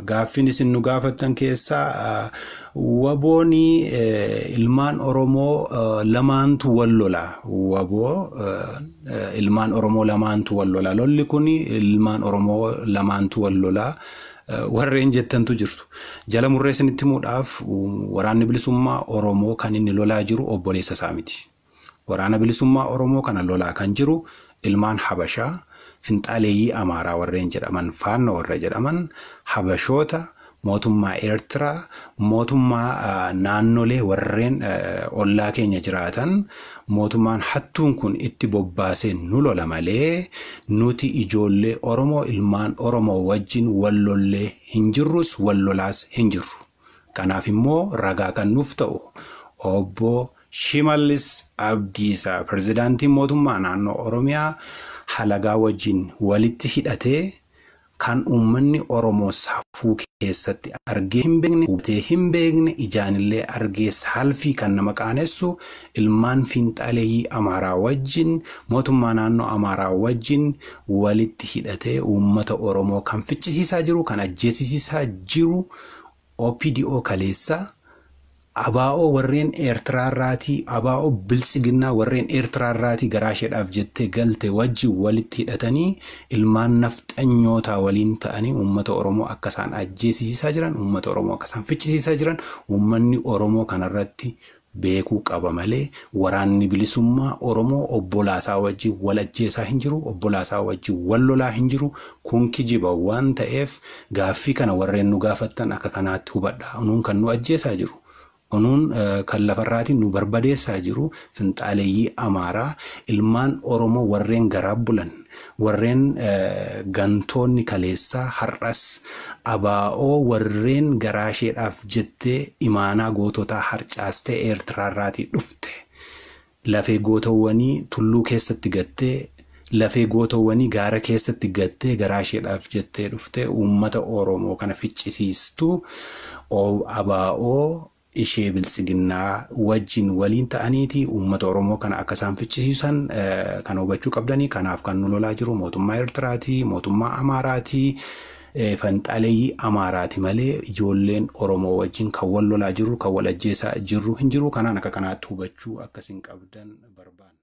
gaaffin isin nu gaafattan keessaa wabooni ilmaan Oromoo lamaantu wal lola. Waboo ilmaan Oromoo lamaantu wal lola. Lolli kun ilmaan Oromoo lamaantu wal lola. Warreen jettantu jirtu. Jala murree isinitti himuudhaaf waraanni bilisummaa Oromoo kan inni lolaa jiru obboleessa isaa miti. Waraana bilisummaa Oromoo kana lolaa kan jiru ilmaan Habashaa finxaaleeyyii Amaaraa warreen jedhaman faannoo warra jedhaman Habashoota mootummaa Eertiraa mootummaa naannolee warreen ollaa keenya jiraatan mootummaan hattuun kun itti bobbaasee nu lola malee nuti ijoollee Oromoo ilmaan Oromoo wajjin wal lollee hin jirrus wal lolaas hin jirru. Kanaaf immoo ragaa kan nuuf ta'u obbo Shimallis Abdiisaa pirezidaantiin mootummaa naannoo Oromiyaa halagaa wajjin walitti hidhatee kan uummanni Oromoo safuu keessatti argee hin beekne hubatee hin beekne ijaanillee argee salfii kan nama qaanessu ilmaan finxaaleeyyii Amaaraa wajjin mootummaa naannoo Amaaraa wajjin walitti hidhatee uummata Oromoo kan ficcisiisaa jiru kan ajjeesisaa jiru OPDO kaleessa abaa'oo warreen Eertiraarraatii abaa'oo biltsiginnaa warreen Eertiraarraatii garaasheedhaaf jettee galte wajjin walitti hidhatanii ilmaan nafxanyootaa waliin ta'anii uummata Oromoo akka isaan ajjeesisaa jiran uummata Oromoo akka isaan ficcisiisaa jiran uummanni Oromoo kanarratti beekuu qaba malee waraanni bilisummaa Oromoo obbolaasaa wajjin wal ajjeesaa hin jiru obbolaasaa wajjin wal lolaa hin jiru kun kijiba waan ta'eef gaaffii kana warreen nu gaafattan akka kanaatti hubadhaa nuun kan nu ajjeesaa jiru. Onuun kan lafarraatiin nu barbadeessaa jiru finxaaleeyyii Amaaraa ilmaan Oromoo warreen garaa bulan warreen gantoonni kaleessaa har'as abaa'oo warreen garaasheedhaaf jettee imaanaa goototaa harcaastee Eertiraarraatii dhufte lafee gootawwanii tulluu keessatti gattee lafee gootawwanii gaara keessatti gattee garaasheedhaaf jettee dhufte uummata Oromoo kana ficcisiistu abaa'oo ishee biltsiginnaa wajjin waliin ta'aniiti uummata Oromoo kana akka isaan ficcisiisan kan hubachuu qabdanii kanaaf kan nu lolaa jiru mootummaa Eertiraatii mootummaa Amaaraatii finxaaleeyyii Amaaraati malee ijoolleen Oromoo wajjin kan wal lolaa jiru kan wal ajjeesaa jiru hin jiru kanaan akka kanaatti hubachuu akkasiin qabdan barbaanna.